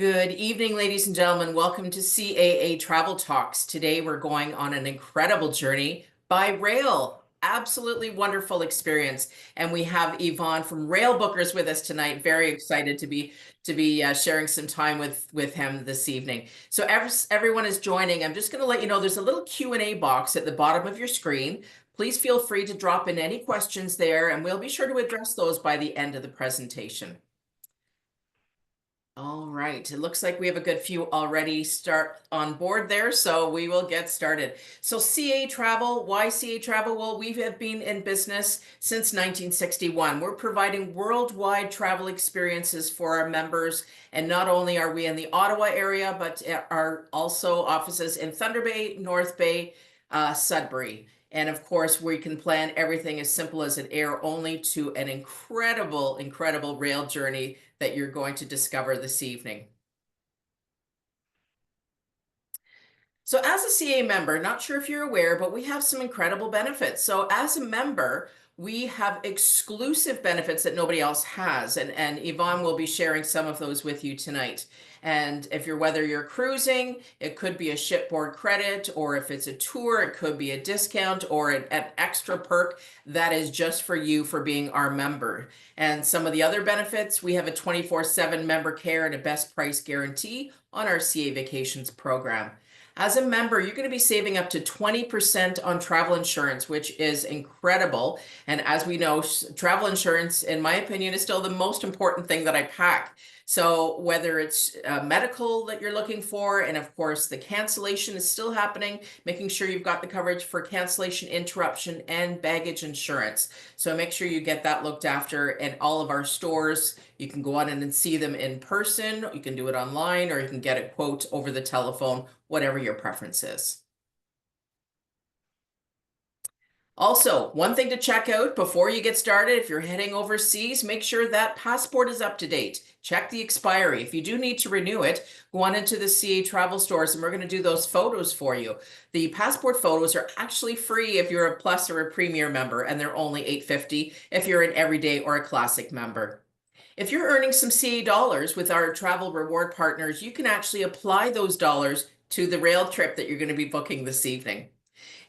Good evening, ladies and gentlemen. Welcome to CAA Travel Talks. Today we're going on an incredible journey by rail. Absolutely wonderful experience. And we have Yvonne from Railbookers with us tonight. Very excited to be sharing some time with him this evening. So everyone is joining. I'm just going to let you know there's a little Q&A box at the bottom of your screen. Please feel free to drop in any questions there, and we'll be sure to address those by the end of the presentation. All right, it looks like we have a good few already start on board there, so we will get started. So CAA Travel, why CAA Travel? Well, we have been in business since 1961. We're providing worldwide travel experiences for our members, and not only are we in the Ottawa area, but are also offices in Thunder Bay, North Bay, Sudbury. And of course, we can plan everything as simple as an air only to an incredible, incredible rail journey that you're going to discover this evening. So as a CAA member, not sure if you're aware, but we have some incredible benefits. So as a member, we have exclusive benefits that nobody else has. And Yvonne will be sharing some of those with you tonight. And whether you're cruising, it could be a shipboard credit, or if it's a tour, it could be a discount or an extra perk that is just for you for being our member. And some of the other benefits, we have a 24/7 member care and a best price guarantee on our CAA Vacations program. As a member, you're going to be saving up to 20% on travel insurance, which is incredible. And as we know, travel insurance, in my opinion, is still the most important thing that I pack. So whether it's medical that you're looking for, and of course the cancellation is still happening, making sure you've got the coverage for cancellation, interruption, and baggage insurance. So make sure you get that looked after in all of our stores. You can go on and see them in person, you can do it online, or you can get a quote over the telephone, whatever your preference is. Also, one thing to check out before you get started, if you're heading overseas, make sure that passport is up to date. Check the expiry. If you do need to renew it, go on into the CAA travel stores and we're going to do those photos for you. The passport photos are actually free if you're a Plus or a Premier member, and they're only $8.50 if you're an Everyday or a Classic member. If you're earning some CAA dollars with our travel reward partners, you can actually apply those dollars to the rail trip that you're going to be booking this evening.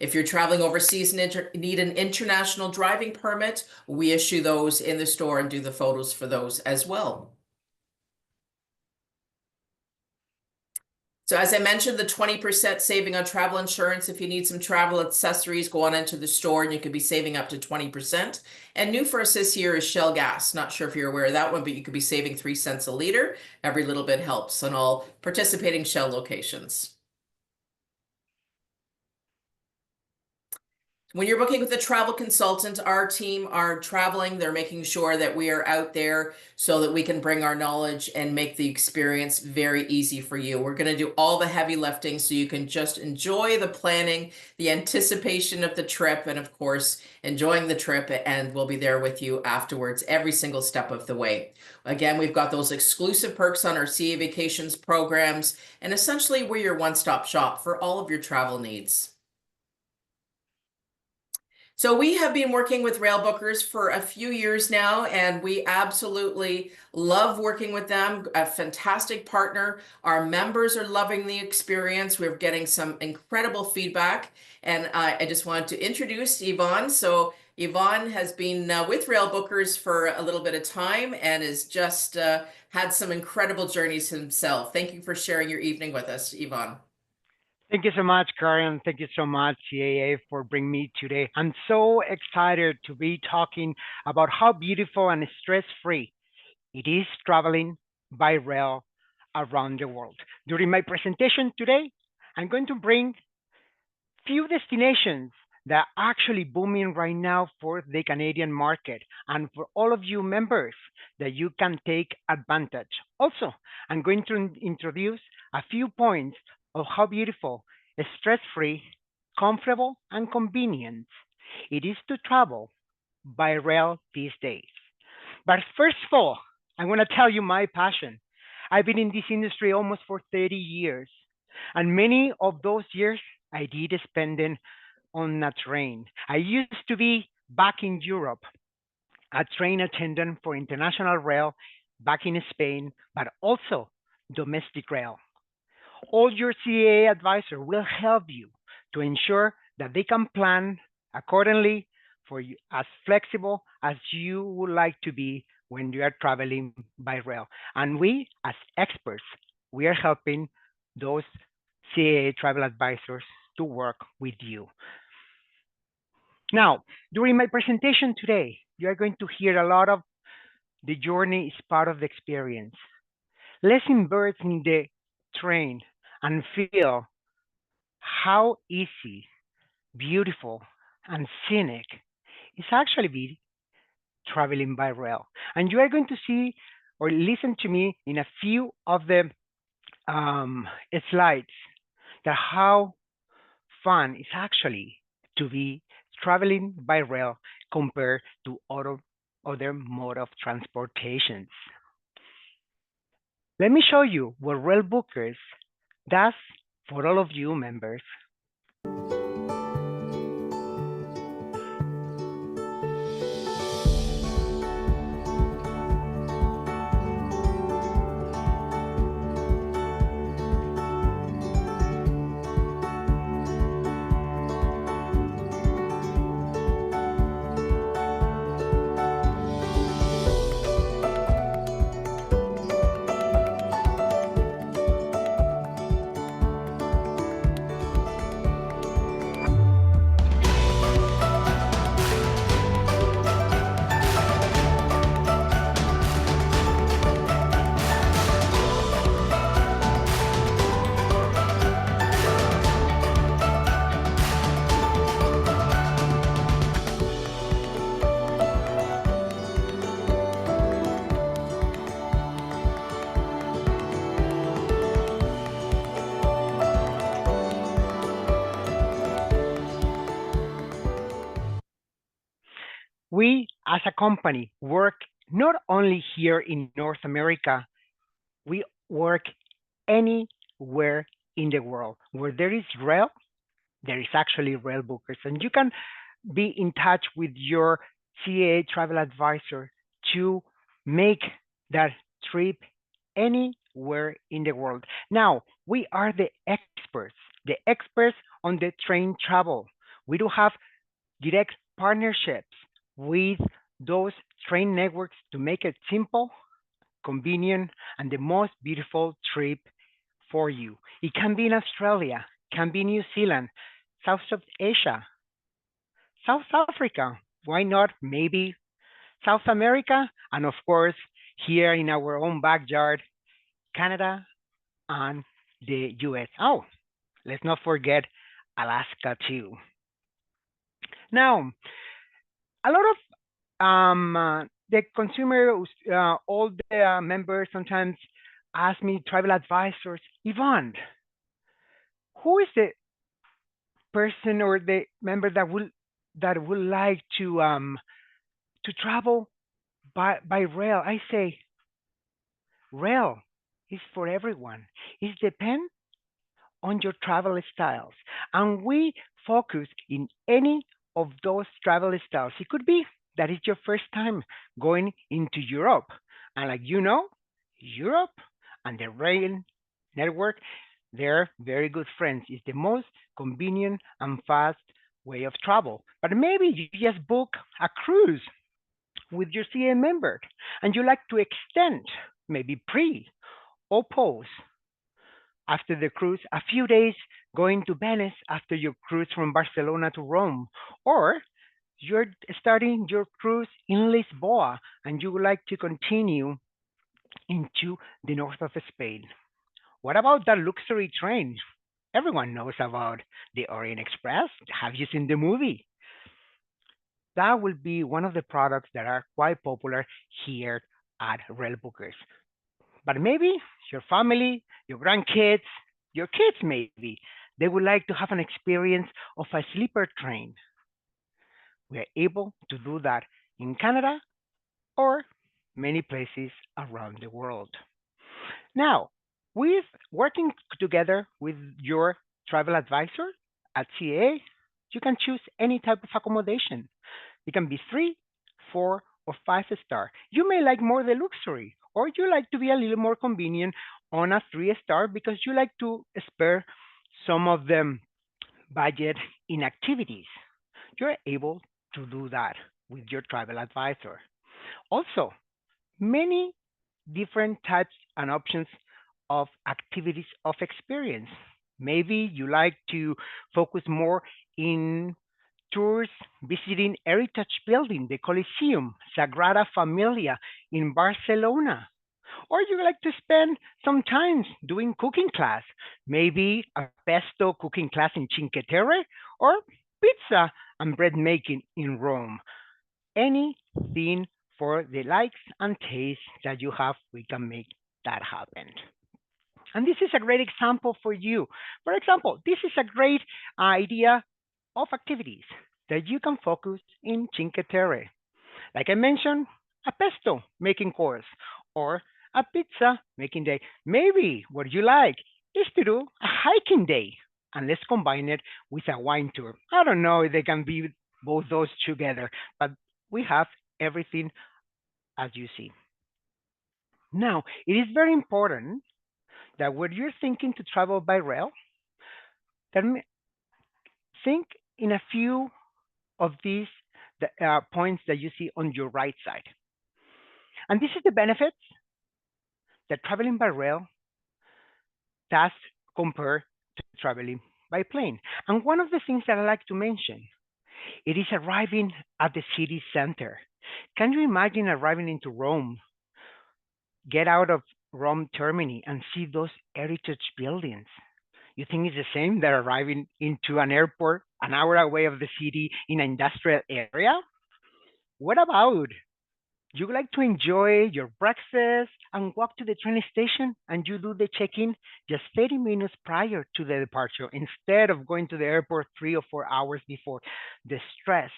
If you're traveling overseas and need an international driving permit, we issue those in the store and do the photos for those as well. So as I mentioned, the 20% saving on travel insurance. If you need some travel accessories, go on into the store and you could be saving up to 20%. And new for us this year is Shell Gas. Not sure if you're aware of that one, but you could be saving 3 cents a liter. Every little bit helps on all participating Shell locations. When you're booking with a travel consultant, our team are traveling. They're making sure that we are out there so that we can bring our knowledge and make the experience very easy for you. We're going to do all the heavy lifting so you can just enjoy the planning, the anticipation of the trip, and of course, enjoying the trip, and we'll be there with you afterwards every single step of the way. Again, we've got those exclusive perks on our CAA Vacations programs, and essentially we're your one-stop shop for all of your travel needs. So we have been working with Railbookers for a few years now, and we absolutely love working with them. A fantastic partner. Our members are loving the experience. We're getting some incredible feedback, and I just wanted to introduce Yvonne. So Yvonne has been with Railbookers for a little bit of time and has just had some incredible journeys himself. Thank you for sharing your evening with us, Yvonne. Thank you so much, Karen. Thank you so much, CAA, for bringing me today. I'm so excited to be talking about how beautiful and stress-free it is traveling by rail around the world. During my presentation today, I'm going to bring few destinations that are actually booming right now for the Canadian market and for all of you members that you can take advantage. Also, I'm going to introduce a few points of how beautiful, stress-free, comfortable, and convenient it is to travel by rail these days. But first of all, I'm going to tell you my passion. I've been in this industry almost for 30 years, and many of those years I did spending on a train. I used to be back in Europe, a train attendant for international rail back in Spain, but also domestic rail. All your CAA advisor will help you to ensure that they can plan accordingly for you as flexible as you would like to be when you are traveling by rail. And we, as experts, we are helping those CAA travel advisors to work with you. Now, during my presentation today, you are going to hear a lot of the journey is part of the experience. Let's immerse in the train and feel how easy, beautiful, and scenic is actually be traveling by rail. And you are going to see or listen to me in a few of the um, slides that how fun is actually to be traveling by rail compared to other mode of transportations. Let me show you what Railbookers does for all of you members. We, as a company, work not only here in North America, we work anywhere in the world. Where there is rail, there is actually rail bookers. And you can be in touch with your CAA travel advisor to make that trip anywhere in the world. Now, we are the experts on the train travel. We do have direct partnerships with those train networks to make it simple, convenient, and the most beautiful trip for you. It can be in Australia, can be New Zealand, South Asia, South Africa. Why not? Maybe South America, and of course, here in our own backyard, Canada and the US. Oh, let's not forget Alaska too. Now, a lot of the consumer, all the members sometimes ask me, travel advisors, Yvonne, who is the person or the member that would like to travel by rail? I say, rail is for everyone. It depends on your travel styles. And we focus in any of those travel styles. It could be that it's your first time going into Europe. And like you know, Europe and the rail network, they're very good friends. It's the most convenient and fast way of travel. But maybe you just book a cruise with your CA member and you like to extend, maybe pre or post after the cruise, a few days going to Venice after your cruise from Barcelona to Rome, or you're starting your cruise in Lisboa and you would like to continue into the north of Spain. What about that luxury train? Everyone knows about the Orient Express. Have you seen the movie? That will be one of the products that are quite popular here at Railbookers. But maybe your family, your grandkids, your kids maybe, they would like to have an experience of a sleeper train. We are able to do that in Canada or many places around the world. Now, with working together with your travel advisor at CAA, you can choose any type of accommodation. It can be 3, 4, or 5 star. You may like more the luxury, or you like to be a little more convenient on a 3 star because you like to spare some of the budget in activities. You're able to do that with your travel advisor. Also, many different types and options of activities of experience. Maybe you like to focus more in tours visiting heritage building, the Coliseum, Sagrada Familia in Barcelona. Or you like to spend some time doing cooking class, maybe a pesto cooking class in Cinque Terre or pizza and bread making in Rome. Anything for the likes and tastes that you have, we can make that happen. And this is a great example for you. For example, this is a great idea of activities that you can focus in Cinque Terre. Like I mentioned, a pesto making course or a pizza making day. Maybe what you like is to do a hiking day and let's combine it with a wine tour. I don't know if they can be both those together, but we have everything as you see. Now, it is very important that when you're thinking to travel by rail, then think in a few of these points that you see on your right side. And this is the benefits that traveling by rail does compare to traveling by plane. And one of the things that I like to mention, it is arriving at the city center. Can you imagine arriving into Rome, get out of Rome Termini and see those heritage buildings? You think it's the same that arriving into an airport an hour away of the city in an industrial area? What about you like to enjoy your breakfast and walk to the train station and you do the check-in just 30 minutes prior to the departure instead of going to the airport 3 or 4 hours before, the stress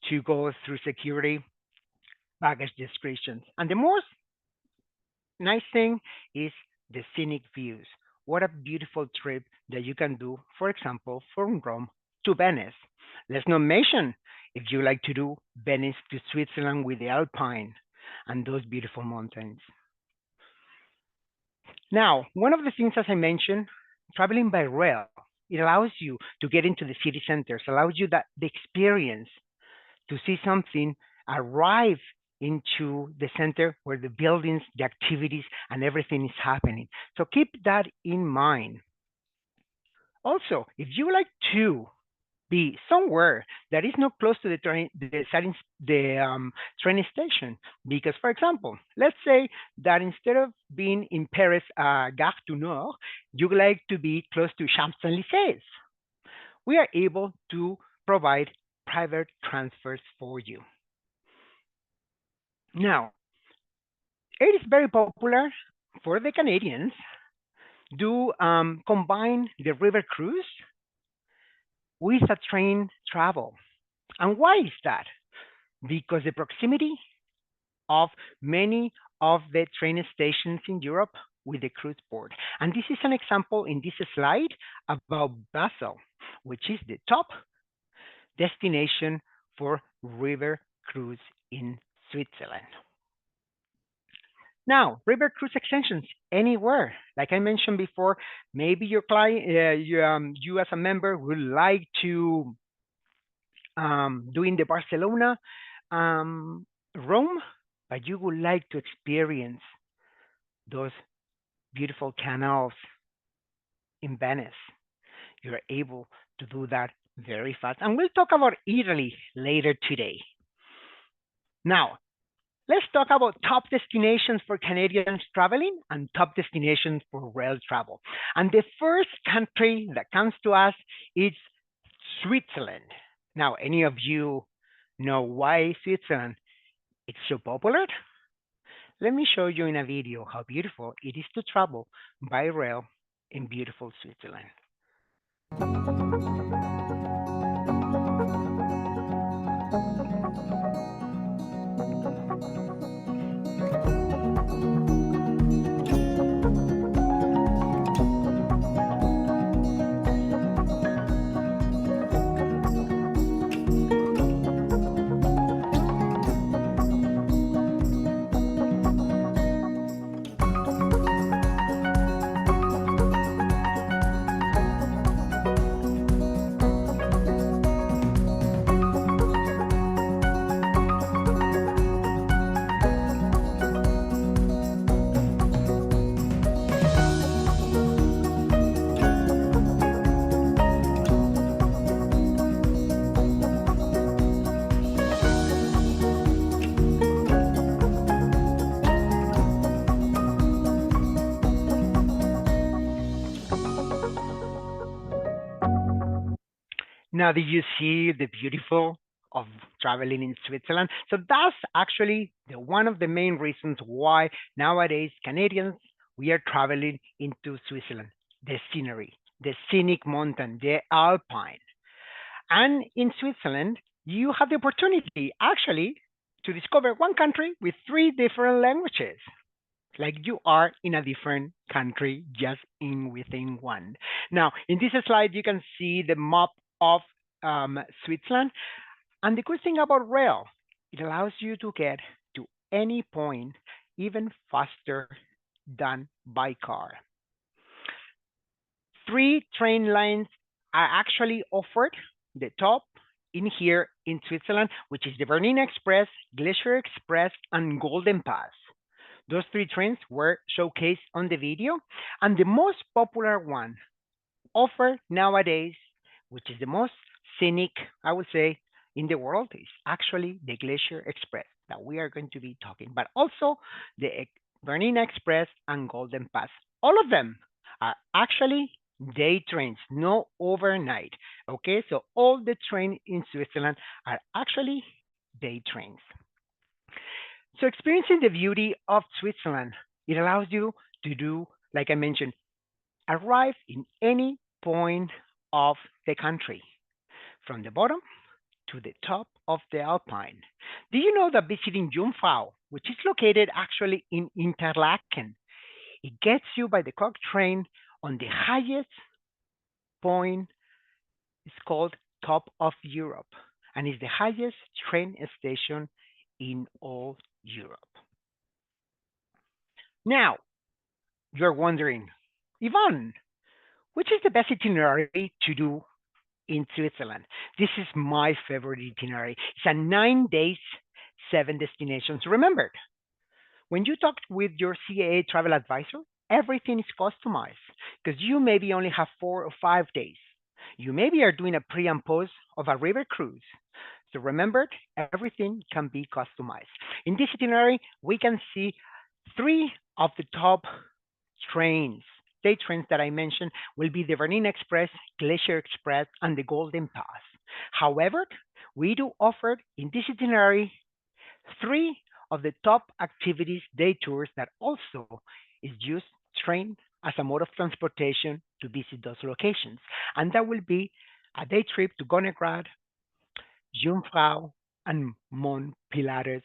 to go through security, baggage descriptions. And the most nice thing is the scenic views. What a beautiful trip that you can do, for example, from Rome to Venice. Let's not mention if you like to do Venice to Switzerland with the Alpine and those beautiful mountains. Now, one of the things, as I mentioned, traveling by rail, it allows you to get into the city centers, allows you that the experience to see something arrive into the center where the buildings, the activities, and everything is happening. So keep that in mind. Also, if you like to be somewhere that is not close to the train station, because, for example, let's say that instead of being in Paris, Gare du Nord, you like to be close to Champs-Élysées. We are able to provide private transfers for you. Now, it is very popular for the Canadians to combine the river cruise with a train travel. And why is that? Because the proximity of many of the train stations in Europe with the cruise port. And this is an example in this slide about Basel, which is the top destination for river cruise in Switzerland. Now, river cruise extensions anywhere. Like I mentioned before, maybe your client, you as a member would like to doing the Barcelona, Rome, but you would like to experience those beautiful canals in Venice. You're able to do that very fast. And we'll talk about Italy later today. Now, let's talk about top destinations for Canadians traveling and top destinations for rail travel. And the first country that comes to us is Switzerland. Now, any of you know why Switzerland is so popular? Let me show you in a video how beautiful it is to travel by rail in beautiful Switzerland. Now, do you see the beautiful of traveling in Switzerland? So that's actually one of the main reasons why nowadays Canadians we are traveling into Switzerland. The scenery, the scenic mountain, the alpine, and in Switzerland you have the opportunity actually to discover one country with three different languages. Like you are in a different country just in within one. Now, in this slide, you can see the map of Switzerland. And the good thing about rail, it allows you to get to any point even faster than by car. Three train lines are actually offered. The top in here in Switzerland, which is the Bernina Express, Glacier Express, and Golden Pass. Those three trains were showcased on the video, and the most popular one offered nowadays, which is the most scenic, I would say, in the world, is actually the Glacier Express that we are going to be talking, but also the Bernina Express and Golden Pass. All of them are actually day trains, no overnight. Okay, so all the trains in Switzerland are actually day trains. So experiencing the beauty of Switzerland, it allows you to do, like I mentioned, arrive in any point of the country, from the bottom to the top of the Alpine. Do you know that visiting Jungfrau, which is located actually in Interlaken, it gets you by the clock train on the highest point, it's called Top of Europe, and is the highest train station in all Europe. Now, you're wondering, Ivan, which is the best itinerary to do in Switzerland? This is my favorite itinerary. It's a 9 days, 7 destinations. Remember, when you talk with your CAA travel advisor, everything is customized because you maybe only have 4 or 5 days. You maybe are doing a pre and post of a river cruise. So remember, everything can be customized. In this itinerary, we can see three of the top trains, day trains that I mentioned will be the Bernina Express, Glacier Express, and the Golden Pass. However, we do offer in this itinerary three of the top activities day tours that also is used train as a mode of transportation to visit those locations. And that will be a day trip to Gonnegrad, Jungfrau, and Mont Pilares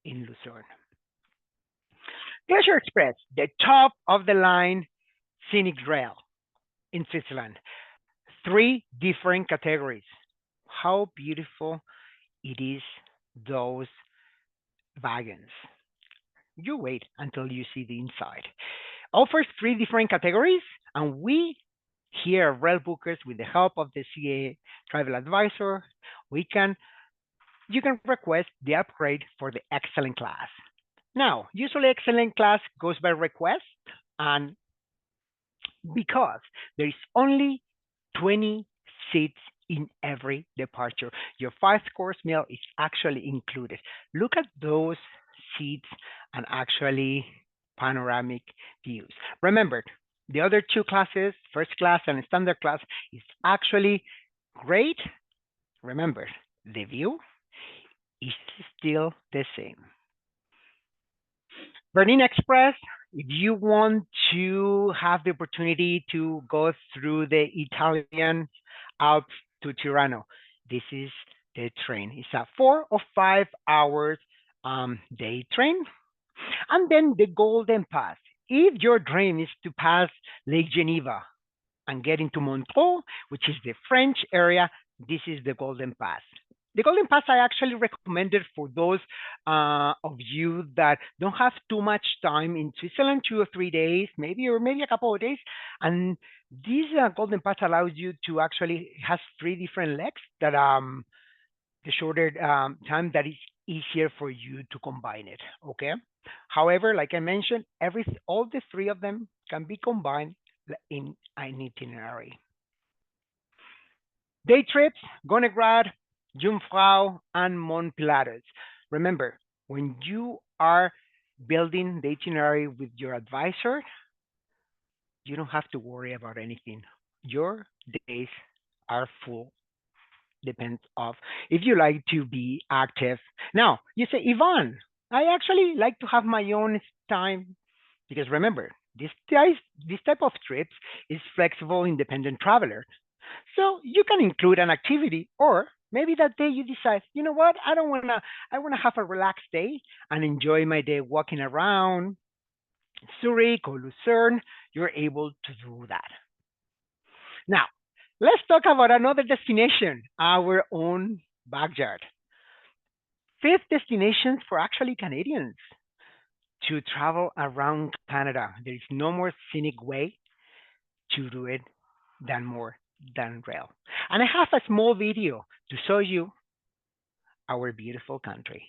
in Lucerne. Glacier Express, the top of the line scenic rail in Switzerland. Three different categories. How beautiful it is, those wagons. You wait until you see the inside. Offers three different categories, and we here at Railbookers, with the help of the CA Travel Advisor, you can request the upgrade for the excellent class. Now, usually excellent class goes by request, and because there is only 20 seats in every departure. Your five-course meal is actually included. Look at those seats and actually panoramic views. Remember, the other two classes, first class and standard class, is actually great. Remember, the view is still the same. Bernina Express, if you want to have the opportunity to go through the Italian Alps to Tirano, this is the train. It's a 4 or 5 hours day train. And then the Golden Pass. If your dream is to pass Lake Geneva and get into Montreux, which is the French area, this is the Golden Pass. The Golden Pass I actually recommended for those of you that don't have too much time in Switzerland, 2 or 3 days, maybe, or maybe a couple of days. And this Golden Pass allows you to actually has three different legs that the shorter time that is easier for you to combine it. Okay. However, like I mentioned, all the three of them can be combined in an itinerary. Day trips, Gonnegrad, Jungfrau, and Mont Pilares. Remember, when you are building the itinerary with your advisor, you don't have to worry about anything. Your days are full Depends of if you like to be active. Now, you say, Ivan, I actually like to have my own time because remember, this type of trips is flexible, independent traveler. So you can include an activity, or maybe that day you decide, you know what, I wanna have a relaxed day and enjoy my day walking around Zurich or Lucerne. You're able to do that. Now, let's talk about another destination, our own backyard. Fifth destinations for actually Canadians to travel around Canada. There is no more scenic way to do it than more than rail. And I have a small video to show you our beautiful country.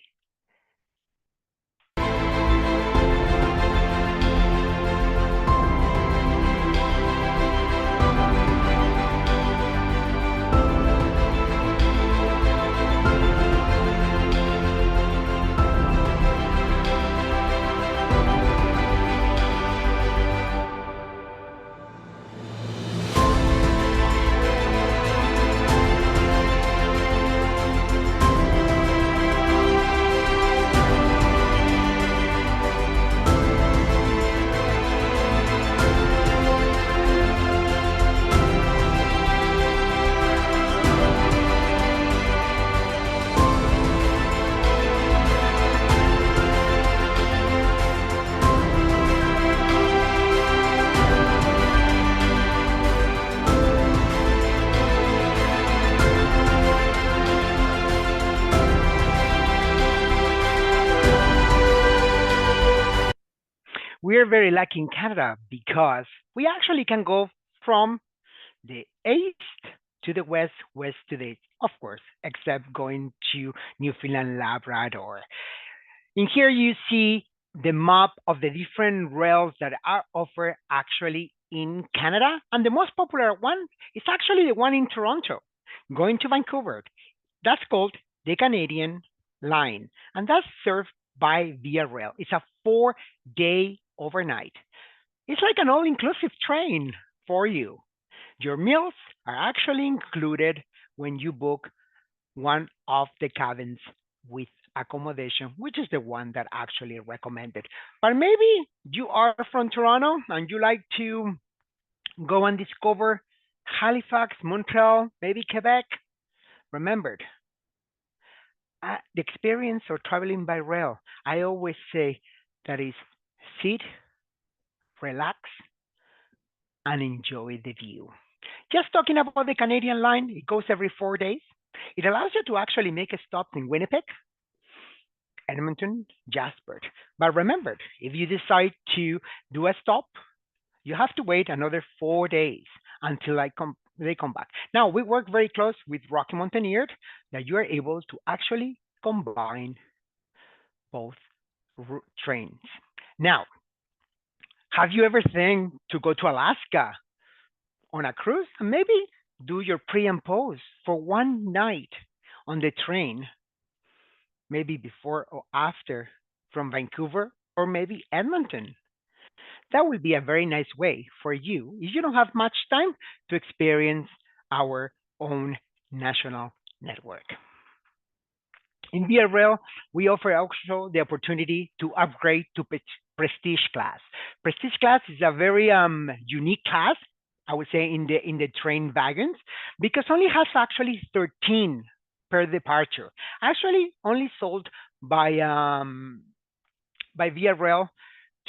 We're very lucky in Canada because we actually can go from the east to the west, west to the east, of course, except going to Newfoundland, Labrador. In here, you see the map of the different rails that are offered actually in Canada. And the most popular one is actually the one in Toronto, going to Vancouver. That's called the Canadian Line. And that's served by Via Rail. It's a 4-day overnight. It's like an all inclusive train for you. Your meals are actually included when you book one of the cabins with accommodation, which is the one that actually recommended. But maybe you are from Toronto and you like to go and discover Halifax, Montreal, maybe Quebec. Remember, the experience of traveling by rail, I always say that is sit, relax, and enjoy the view. Just talking about the Canadian line, it goes every 4 days. It allows you to actually make a stop in Winnipeg, Edmonton, Jasper. But remember, if you decide to do a stop, you have to wait another 4 days until they come back. Now, we work very close with Rocky Mountaineered that you are able to actually combine both trains. Now, have you ever think to go to Alaska on a cruise and maybe do your pre and post for one night on the train, maybe before or after from Vancouver or maybe Edmonton? That will be a very nice way for you if you don't have much time to experience our own national network. In VRL, we offer also the opportunity to upgrade to Prestige class. Prestige class is a very unique class, I would say, in the train wagons, because only has actually 13 per departure. Actually, only sold by VRL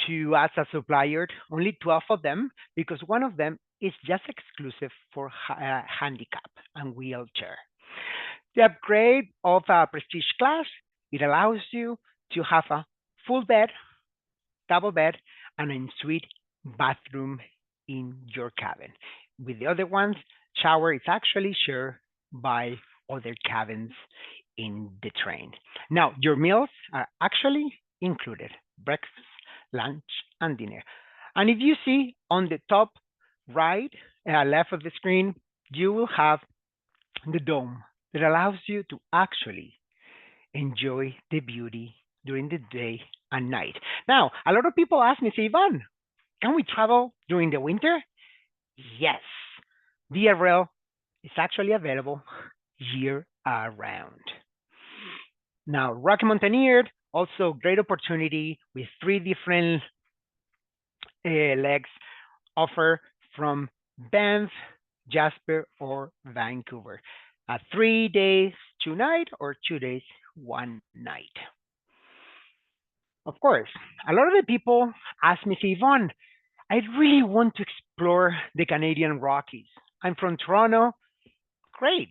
to as a supplier, only 12 of them, because one of them is just exclusive for handicap and wheelchair. The upgrade of a prestige class, it allows you to have a full bed, double bed, and a suite bathroom in your cabin. With the other ones, shower is actually shared by other cabins in the train. Now, your meals are actually included breakfast, lunch, and dinner. And if you see on the top right, left of the screen, you will have the dome that allows you to actually enjoy the beauty during the day and night. Now, a lot of people ask me, say, Ivan, can we travel during the winter? Yes, DRL is actually available year around. Now, Rocky Mountaineered, also great opportunity with three different legs offer from Banff, Jasper, or Vancouver. 3 days, 2 night, or 2 days, 1 night. Of course, a lot of the people ask me, say, Yvonne, I really want to explore the Canadian Rockies. I'm from Toronto. Great.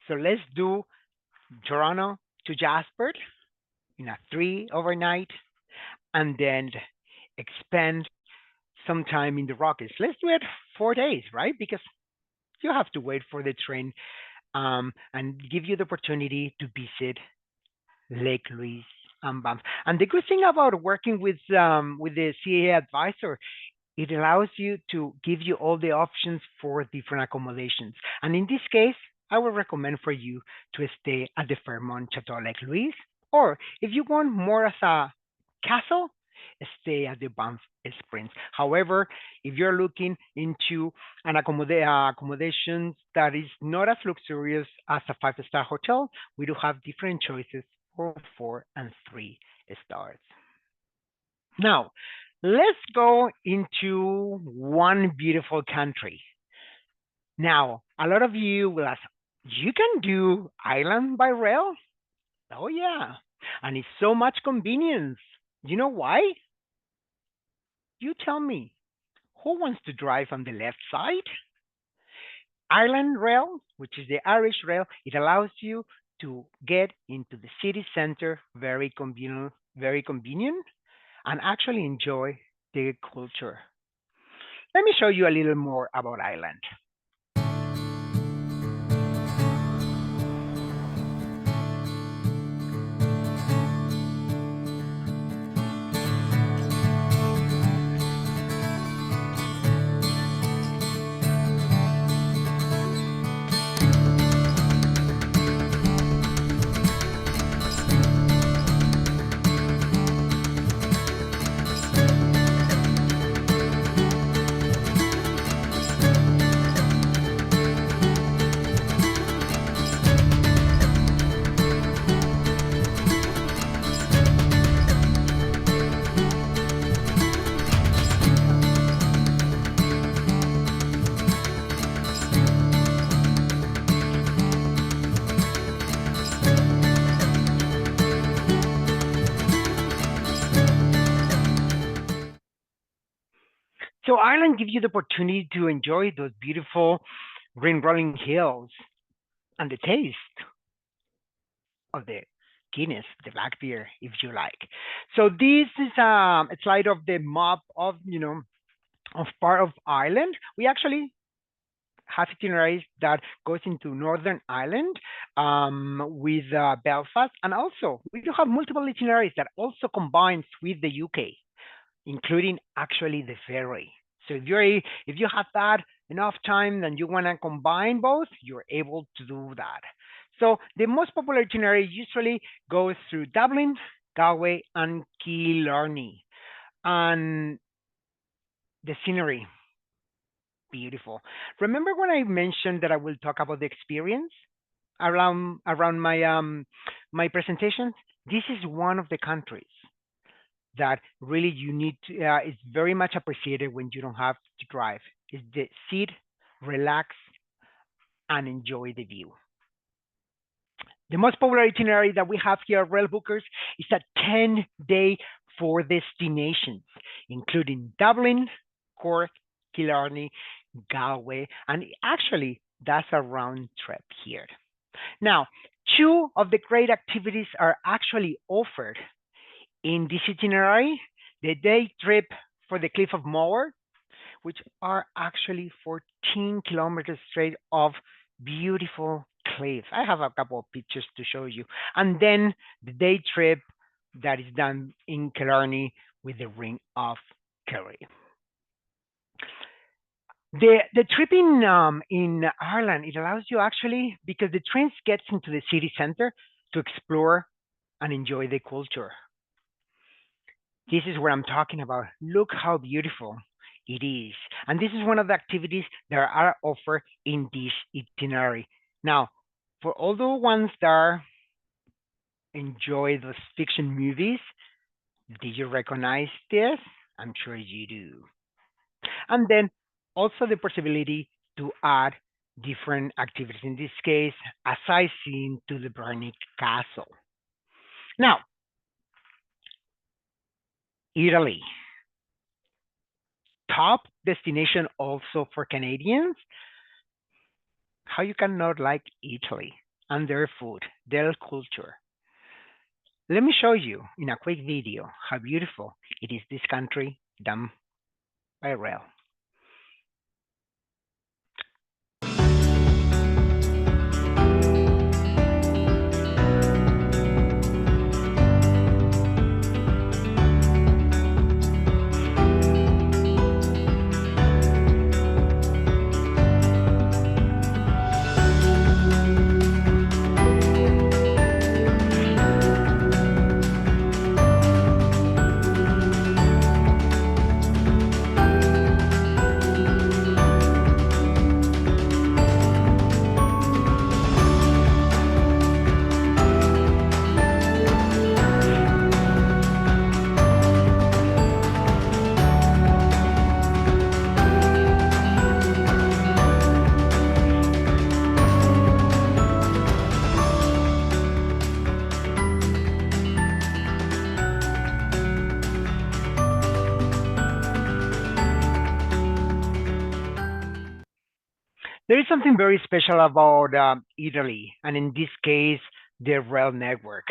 So let's do Toronto to Jasper in a 3 overnight and then expend some time in the Rockies. Let's do it 4 days, right? Because you have to wait for the train and give you the opportunity to visit Lake Louise and Banff. And the good thing about working with the CAA advisor, it allows you to give you all the options for different accommodations. And in this case, I would recommend for you to stay at the Fairmont Chateau Lake Louise, or if you want more as a castle, stay at the Banff Springs. However, if you're looking into an accommodation that is not as luxurious as a 5-star hotel, we do have different choices for 4 and 3 stars. Now, let's go into one beautiful country. Now, a lot of you will ask, you can do island by rail? Oh yeah, and it's so much convenience. You know why? You tell me, who wants to drive on the left side? Island Rail, which is the Irish Rail, it allows you to get into the city center very convenient, and actually enjoy the culture. Let me show you a little more about Ireland. So Ireland gives you the opportunity to enjoy those beautiful green rolling hills and the taste of the Guinness, the black beer, if you like. So this is a slide of the map of of part of Ireland. We actually have itineraries that goes into Northern Ireland with Belfast, and also we do have multiple itineraries that also combines with the UK, including actually the ferry. So if you have that enough time and you want to combine both, you're able to do that. So the most popular itinerary usually goes through Dublin, Galway, and Killarney. And the scenery, beautiful. Remember when I mentioned that I will talk about the experience around my presentation? This is one of the countries that really you need to is very much appreciated when you don't have to drive. Is the sit, relax, and enjoy the view. The most popular itinerary that we have here at Railbookers is a 10-day 4 destinations, including Dublin, Cork, Killarney, Galway, and actually that's a round trip here. Now, 2 of the great activities are actually offered in this itinerary: the day trip for the Cliff of Moher, which are actually 14 kilometers straight of beautiful cliff. I have a couple of pictures to show you. And then the day trip that is done in Killarney with the Ring of Kerry. The trip in Ireland, it allows you actually, because the trains gets into the city center, to explore and enjoy the culture. This is what I'm talking about. Look how beautiful it is. And this is one of the activities that are offered in this itinerary. Now, For all the ones that enjoy those fiction movies, did you recognize this? I'm sure you do. And then also the possibility to add different activities, in this case, a sightseeing to the Burning Castle. Now, Italy, top destination also for Canadians. How you cannot like Italy and their food, their culture. Let me show you in a quick video how beautiful it is this country done by rail. There is something very special about Italy, and in this case, the rail network.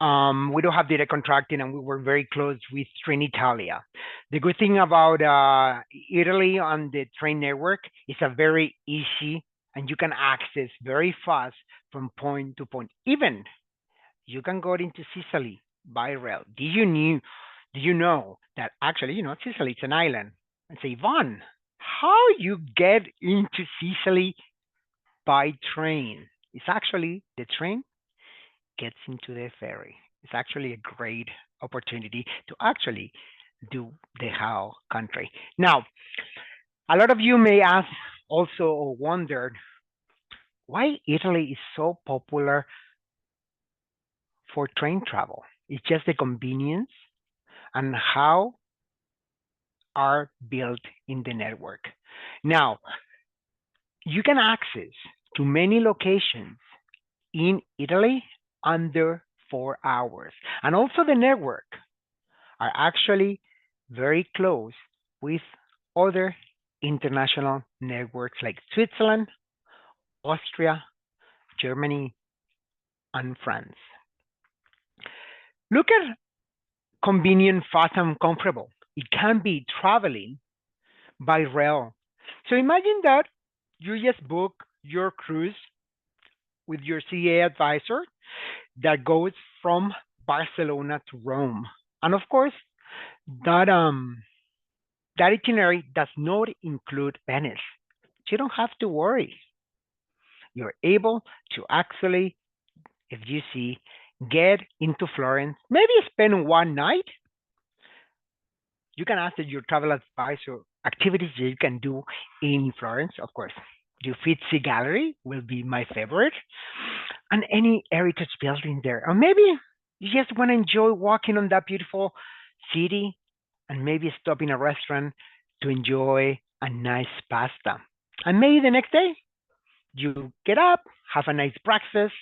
We don't have direct contracting, and we were very close with Trenitalia. The good thing about Italy on the train network is a very easy, and you can access very fast from point to point. Even you can go into Sicily by rail. Do you know that actually, Sicily, it's an island? And say, Yvonne, how you get into Sicily by train? It's actually the train gets into the ferry. It's actually a great opportunity to actually do the how country. Now, a lot of you may ask also or wondered why Italy is so popular for train travel. It's just the convenience and how are built in the network. Now, you can access to many locations in Italy under 4 hours. And also the network are actually very close with other international networks like Switzerland, Austria, Germany, and France. Look at convenient, fast, and comfortable. It can be traveling by rail. So imagine that you just book your cruise with your CA advisor that goes from Barcelona to Rome. And of course, that that itinerary does not include Venice. You don't have to worry. You're able to actually, if you see, get into Florence, maybe spend one night. You can ask your travel advisor activities that you can do in Florence, of course. The Uffizi Gallery will be my favorite, and any heritage building there. Or maybe you just want to enjoy walking on that beautiful city and maybe stop in a restaurant to enjoy a nice pasta. And maybe the next day you get up, have a nice breakfast,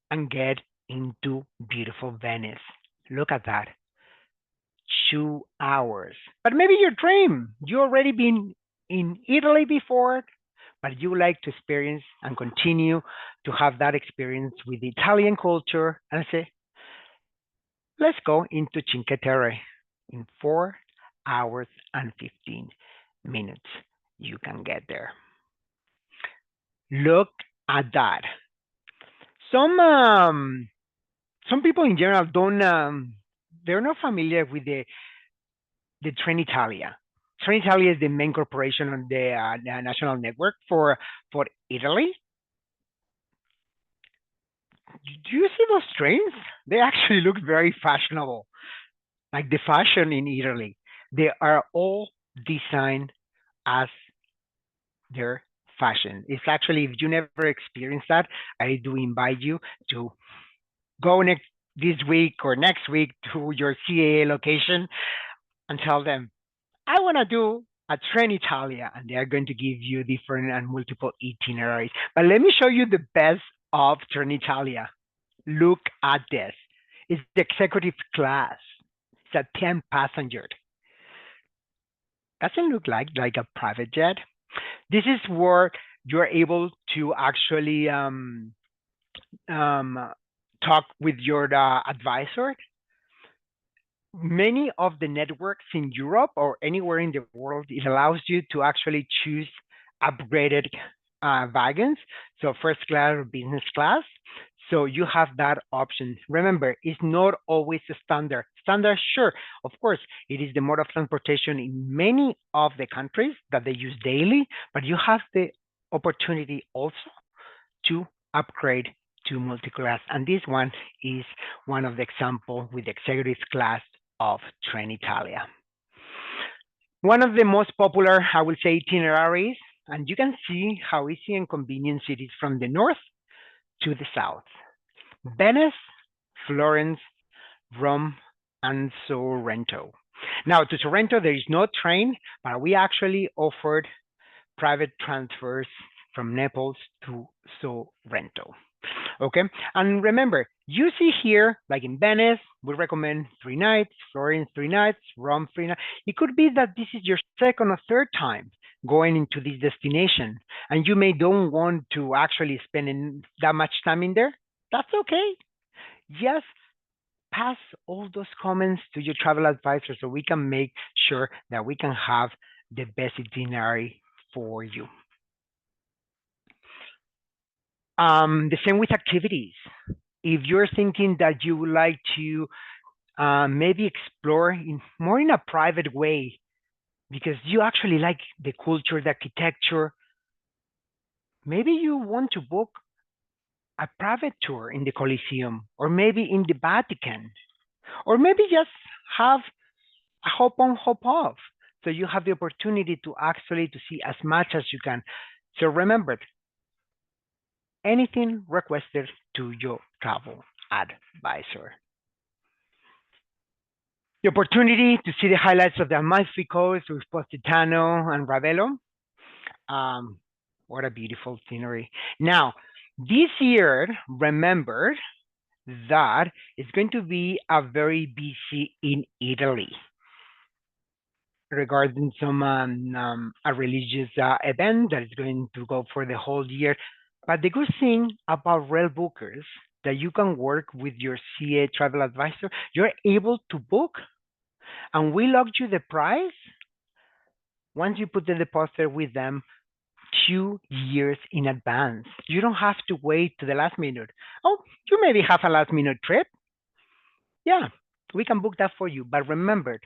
and get into beautiful Venice. Look at that. 2 hours. But maybe your dream, you already been in Italy before, but you like to experience and continue to have that experience with the Italian culture and say, let's go into Cinque Terre in 4 hours and 15 minutes. You can get there. Look at that. Some people in general don't they're not familiar with the Trenitalia. Trenitalia is the main corporation on the national network for Italy. Do you see those trains? They actually look very fashionable, like the fashion in Italy. They are all designed as their fashion. It's actually, if you never experienced that, I do invite you to go next this week or next week to your CAA location and tell them, I want to do a Trenitalia, and they are going to give you different and multiple itineraries. But let me show you the best of Trenitalia. Look at this. It's the executive class. It's a 10 passenger. Doesn't look like a private jet. This is where you're able to actually um, talk with your advisor. Many of the networks in Europe or anywhere in the world, it allows you to actually choose upgraded wagons, so first class or business class. So you have that option. Remember, it's not always a standard. Standard, sure, of course, it is the mode of transportation in many of the countries that they use daily, but you have the opportunity also to upgrade to multi-class. And this one is one of the example with the executive class of Trenitalia. One of the most popular, I will say, itineraries, and you can see how easy and convenient it is from the north to the south. Venice, Florence, Rome, and Sorrento. Now, to Sorrento, there is no train, but we actually offered private transfers from Naples to Sorrento. Okay, and remember, you see here, like in Venice, we recommend 3 nights, Florence 3 nights, Rome 3 nights. It could be that this is your second or third time going into this destination, and you may don't want to actually spend that much time in there. That's okay. Just pass all those comments to your travel advisor so we can make sure that we can have the best itinerary for you. The same with activities. If you're thinking that you would like to maybe explore more in a private way, because you actually like the culture, the architecture, maybe you want to book a private tour in the Colosseum, or maybe in the Vatican, or maybe just have a hop on, hop off. So you have the opportunity to actually to see as much as you can. So remember, anything requested to your travel advisor. The opportunity to see the highlights of the Amalfi Coast with Positano and Ravello. What a beautiful scenery. Now, this year, remember that it's going to be a very busy in Italy regarding some a religious event that is going to go for the whole year. But the good thing about Railbookers that you can work with your CA travel advisor, you're able to book, and we locked you the price once you put the deposit with them 2 years in advance. You don't have to wait to the last minute. Oh, you maybe have a last minute trip. Yeah, we can book that for you. But remember,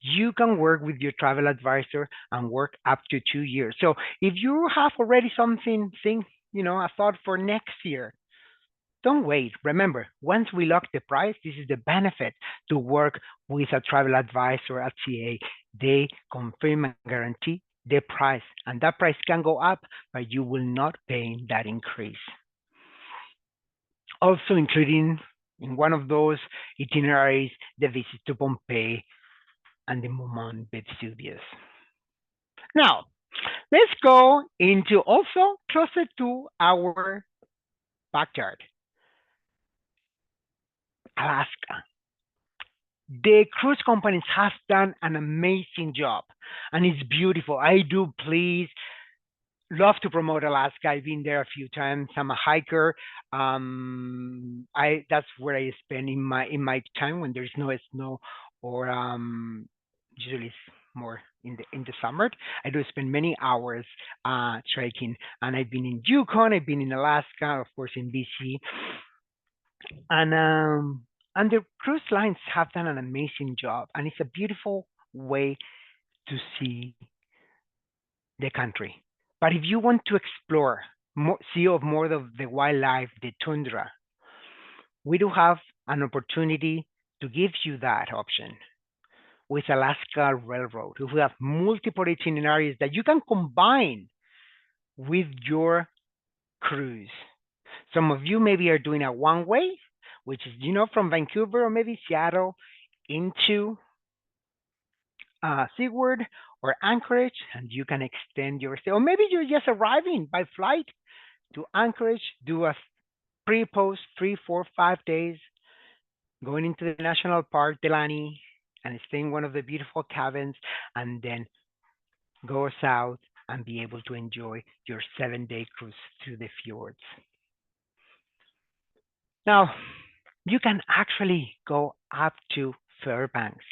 you can work with your travel advisor and work up to 2 years. So if you have already something, a thought for next year, don't wait. Remember, once we lock the price, this is the benefit to work with a travel advisor at CA. They confirm and guarantee the price, and that price can go up, but you will not pay that increase. Also including in one of those itineraries, the visit to Pompeii and the Mont Vesuvius. Now, let's go into also closer to our backyard, Alaska. The cruise companies have done an amazing job, and it's beautiful. I do please love to promote Alaska. I've been there a few times. I'm a hiker. That's where I spend in my time when there's no snow, or usually it's more in the summer. I do spend many hours trekking, and I've been in Yukon. I've been in Alaska, of course, in BC, and the cruise lines have done an amazing job, and it's a beautiful way to see the country. But if you want to explore, see more of the wildlife, the tundra, we do have an opportunity to give you that option with Alaska Railroad. We have multiple itineraries that you can combine with your cruise. Some of you maybe are doing a one way, which is, from Vancouver or maybe Seattle into Seaward or Anchorage, and you can extend your stay. Or maybe you're just arriving by flight to Anchorage, do a pre-post 3, 4, 5 days, going into the national park, Delani, and stay in one of the beautiful cabins, and then go south and be able to enjoy your 7-day cruise through the fjords. Now, you can actually go up to Fairbanks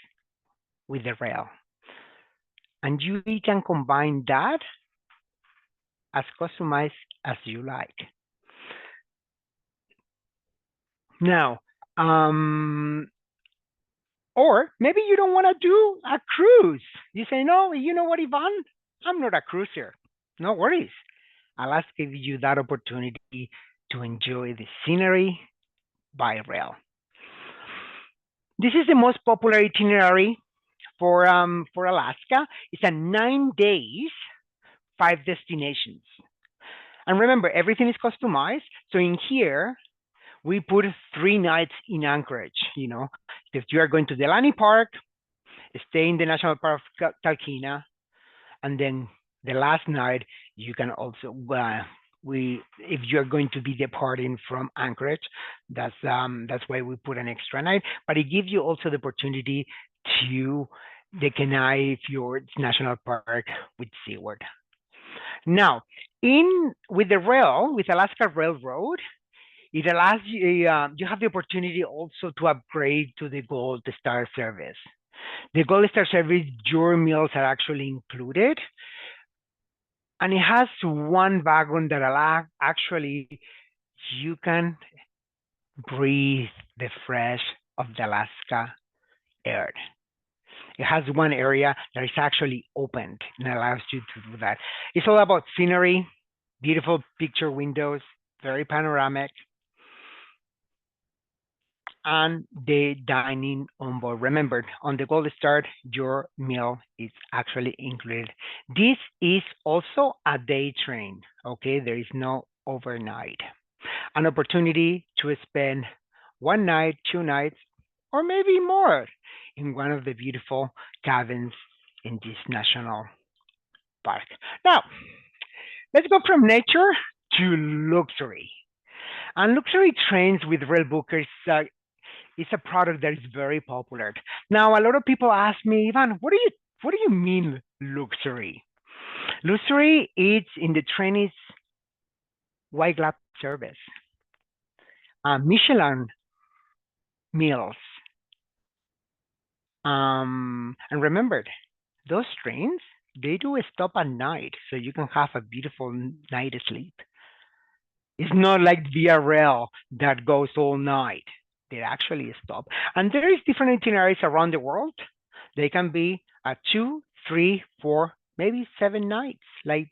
with the rail, and you can combine that as customized as you like. Now, or maybe you don't want to do a cruise. You say, no, you know what, Ivan? I'm not a cruiser. No worries. Alaska gives you that opportunity to enjoy the scenery by rail. This is the most popular itinerary for Alaska. It's a 9 days, 5 destinations. And remember, everything is customized. So in here, we put 3 nights in Anchorage. If you are going to Delani Park, stay in the National Park of Talkeetna, and then the last night you can also if you're going to be departing from Anchorage, that's why we put an extra night. But it gives you also the opportunity to the Kenai Fjords National Park with Seaward. Now, with the rail, with Alaska Railroad, it allows you, you have the opportunity also to upgrade to the Gold Star service. The Gold Star service, your meals are actually included. And it has one wagon that actually you can breathe the fresh of the Alaska air. It has one area that is actually opened and allows you to do that. It's all about scenery, beautiful picture windows, very panoramic, and the dining on board. Remember, on the Gold Star, your meal is actually included. This is also a day train, okay? There is no overnight. An opportunity to spend 1 night, 2 nights, or maybe more in one of the beautiful cabins in this national park. Now, let's go from nature to luxury. And luxury trains with Railbookers it's a product that is very popular. Now, a lot of people ask me, Ivan, what do you mean luxury? Luxury is in the train is white glove service, Michelin meals, and remember, those trains they do stop at night, so you can have a beautiful night sleep. It's not like Via Rail that goes all night. They actually stop. And there is different itineraries around the world. They can be 2, 3, 4, maybe 7 nights, like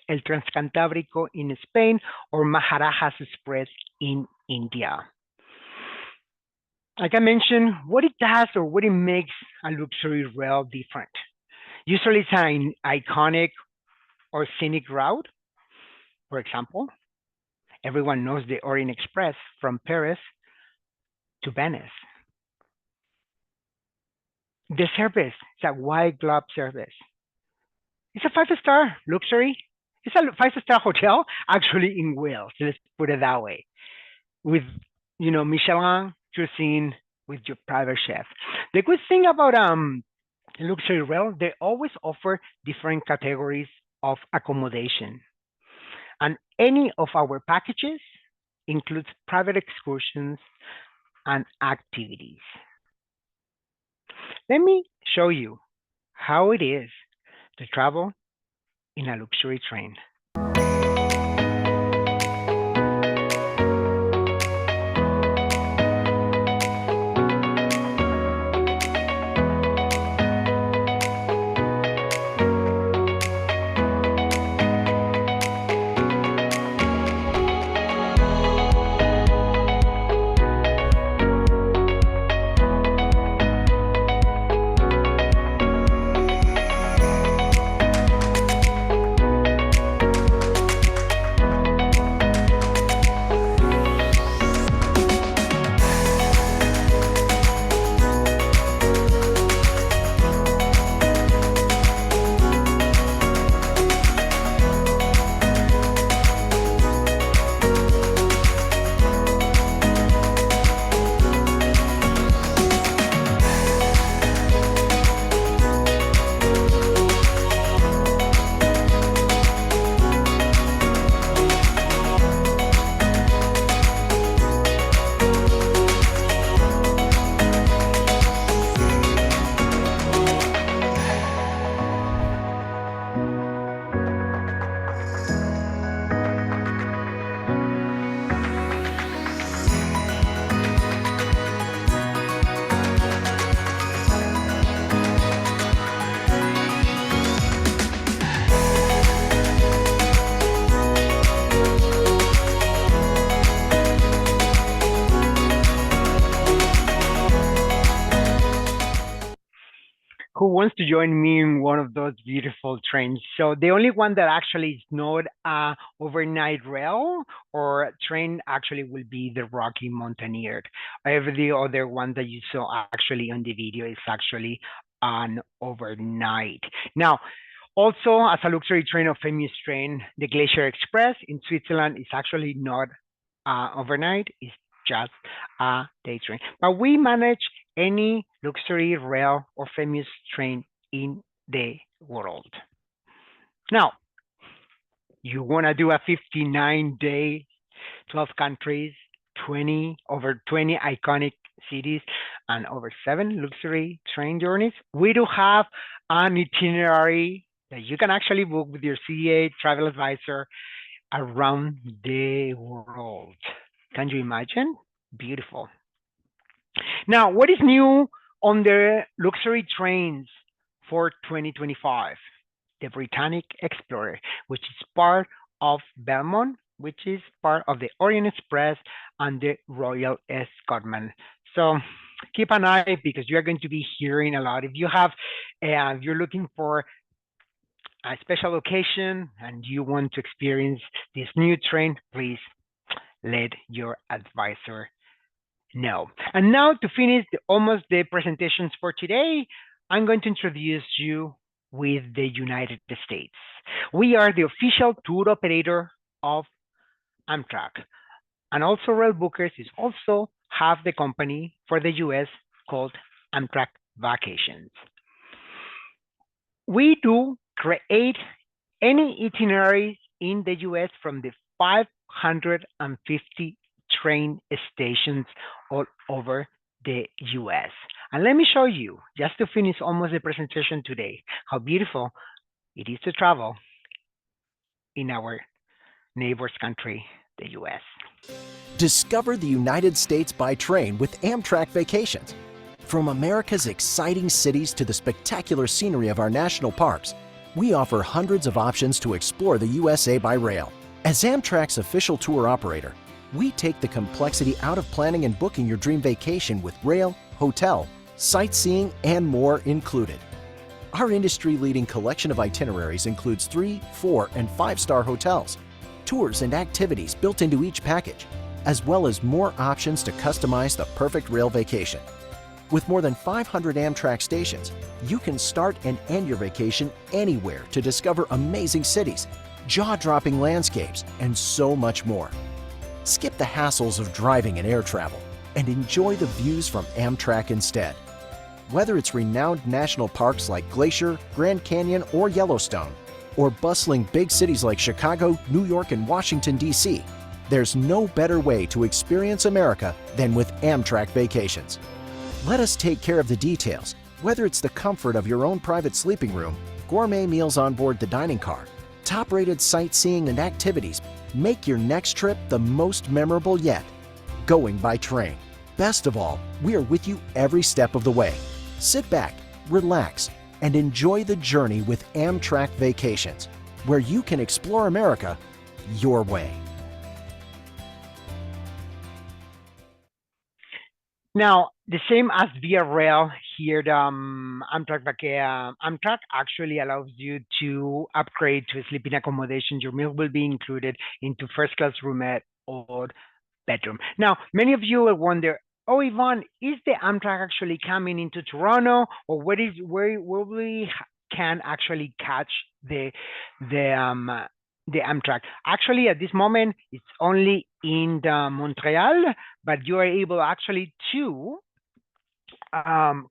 El Transcantábrico in Spain or Maharajas Express in India. Like I mentioned, what it does or what it makes a luxury rail different. Usually it's an iconic or scenic route. For example, everyone knows the Orient Express from Paris to Venice. The service is a white glove service. It's a 5-star luxury. It's a 5-star hotel, actually in Wales. Let's put it that way. With, Michelin cuisine with your private chef. The good thing about luxury rail, they always offer different categories of accommodation. And any of our packages includes private excursions and activities. Let me show you how it is to travel in a luxury train. wants to join me in one of those beautiful trains? So the only one that actually is not overnight rail or train actually will be the Rocky Mountaineer. Every other one that you saw actually on the video is actually an overnight. Now, also, as a luxury train of famous train, the Glacier Express in Switzerland is actually not overnight. It's just a day train. But we manage any luxury rail or famous train in the world. Now, you want to do a 59-day, 12 countries, 20 iconic cities, and over 7 luxury train journeys. We do have an itinerary that you can actually book with your CAA travel advisor around the world. Can you imagine? Beautiful. Now, what is new on the luxury trains for 2025? The Britannic Explorer, which is part of Belmont, which is part of the Orient Express and the Royal Scotsman. So keep an eye because you're going to be hearing a lot. If you have, you're looking for a special occasion and you want to experience this new train, please let your advisor know. And now to finish almost the presentations for today, I'm going to introduce you with the United States. We are the official tour operator of Amtrak. And also Railbookers is also have the company for the US called Amtrak Vacations. We do create any itineraries in the US from the 550 train stations all over the US. And let me show you, just to finish almost the presentation today, how beautiful it is to travel in our neighbor's country, the US. Discover the United States by train with Amtrak Vacations. From America's exciting cities to the spectacular scenery of our national parks, we offer hundreds of options to explore the USA by rail. As Amtrak's official tour operator, we take the complexity out of planning and booking your dream vacation with rail, hotel, sightseeing, and more included. Our industry-leading collection of itineraries includes 3, 4, and 5-star hotels, tours and activities built into each package, as well as more options to customize the perfect rail vacation. With more than 500 Amtrak stations, you can start and end your vacation anywhere to discover amazing cities, jaw-dropping landscapes, and so much more. Skip the hassles of driving and air travel and enjoy the views from Amtrak instead. Whether it's renowned national parks like Glacier, Grand Canyon, or Yellowstone, or bustling big cities like Chicago, New York, and Washington, D.C., there's no better way to experience America than with Amtrak Vacations. Let us take care of the details, whether it's the comfort of your own private sleeping room, gourmet meals on board the dining car, top-rated sightseeing and activities. Make your next trip the most memorable yet, going by train. Best of all, we are with you every step of the way. Sit back, relax, and enjoy the journey with Amtrak Vacations, where you can explore America your way. Now, the same as via rail here, the Amtrak actually allows you to upgrade to sleeping accommodation. Your meal will be included into first class roomette or bedroom. Now, many of you will wonder, oh, Yvonne, is the Amtrak actually coming into Toronto, or where we can actually catch the Amtrak? Actually, at this moment, it's only in the Montreal, but you are able actually to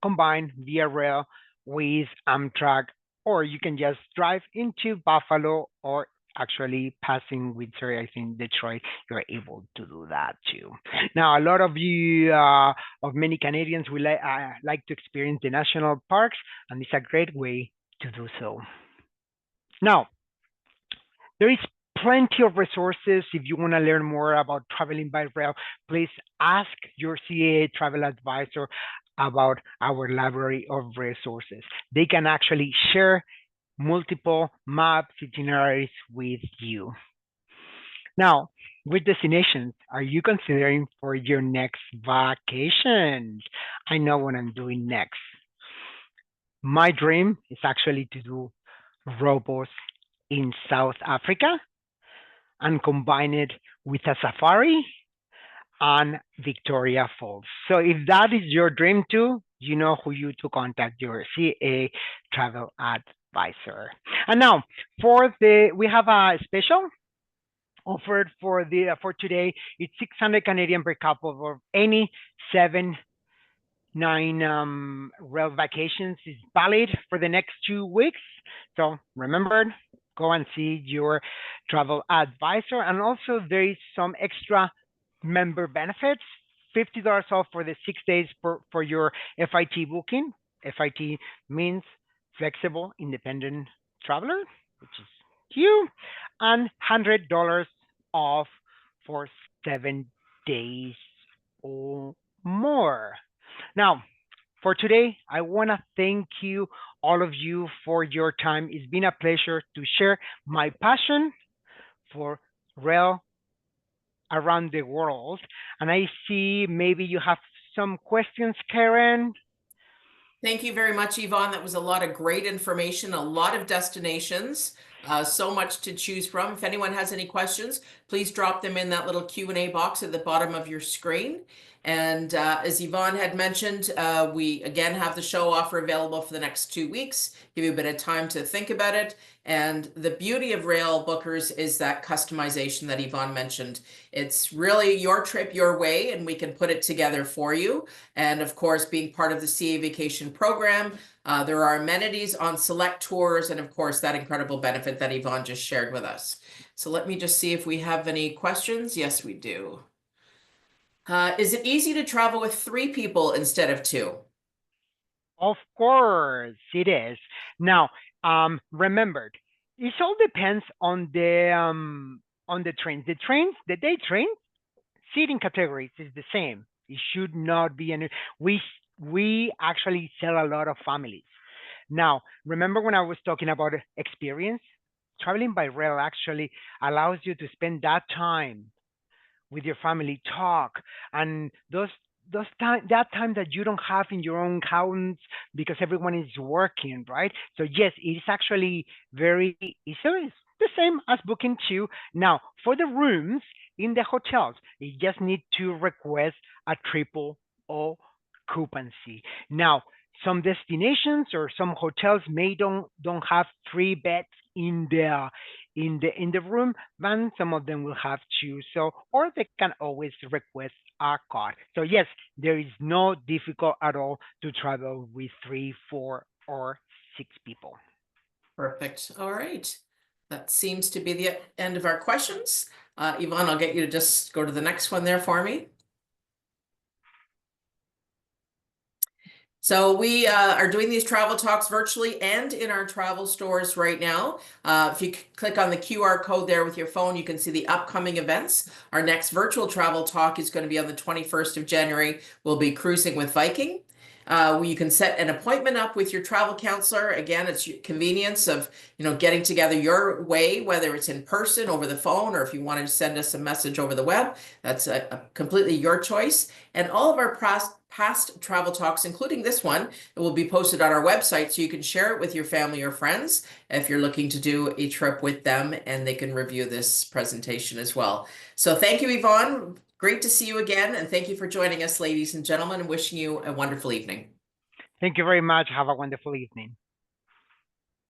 combine via rail with Amtrak, or you can just drive into Buffalo or actually passing with, sorry, I think Detroit, you're able to do that too. Now, a lot of you, of many Canadians will like to experience the national parks, and it's a great way to do so. Now, there is plenty of resources. If you want to learn more about traveling by rail, please ask your CAA travel advisor about our library of resources. They can actually share multiple maps, itineraries with you. Now, which destinations are you considering for your next vacation? I know what I'm doing next. My dream is actually to do robos in South Africa and combine it with a safari on Victoria Falls. So if that is your dream too, you know who you to contact, your CAA travel advisor. And now we have a special offered for today. It's 600 Canadian per couple for any 7-9 rail vacations is valid for the next 2 weeks. So remember, go and see your travel advisor. And also there is some extra member benefits, $50 off for the 6 days for your FIT booking. FIT means flexible independent traveler, which is you, and $100 off for 7 days or more. Now, for today, I want to thank you, all of you, for your time. It's been a pleasure to share my passion for rail around the world. And I see maybe you have some questions, Karen. Thank you very much, Yvonne. That was a lot of great information, a lot of destinations, so much to choose from. If anyone has any questions, please drop them in that little Q&A box at the bottom of your screen. And as Yvonne had mentioned, we again have the show offer available for the next 2 weeks, give you a bit of time to think about it. And the beauty of Railbookers is that customization that Yvonne mentioned. It's really your trip, your way, and we can put it together for you. And of course, being part of the CA Vacation program, there are amenities on select tours, and of course, that incredible benefit that Yvonne just shared with us. So let me just see if we have any questions. Yes, we do. Is it easy to travel with 3 people instead of 2? Of course, it is. Now, remember, it all depends on the trains. The day train seating categories is the same. It should not be any. We actually sell a lot of families. Now, remember when I was talking about experience? Traveling by rail actually allows you to spend that time with your family, talk, and that time that you don't have in your own house because everyone is working, right? So yes, it is actually very easy. It's the same as booking too. Now, for the rooms in the hotels, you just need to request a triple occupancy. Now, some destinations or some hotels may don't have 3 beds in the room, then some of them will have 2. So, or they can always request a card. So yes, there is no difficult at all to travel with 3, 4, or 6 people. Perfect. All right. That seems to be the end of our questions. Yvonne, I'll get you to just go to the next one there for me. So we are doing these travel talks virtually and in our travel stores right now. If you click on the QR code there with your phone, you can see the upcoming events. Our next virtual travel talk is going to be on the 21st of January. We'll be cruising with Viking. You can set an appointment up with your travel counselor. Again, it's your convenience of getting together your way, whether it's in person, over the phone, or if you want to send us a message over the web. That's completely your choice. And all of our past travel talks, including this one, it will be posted on our website, so you can share it with your family or friends if you're looking to do a trip with them, and they can review this presentation as well. So thank you, Yvonne. Great to see you again, and thank you for joining us, ladies and gentlemen, and wishing you a wonderful evening. Thank you very much. Have a wonderful evening.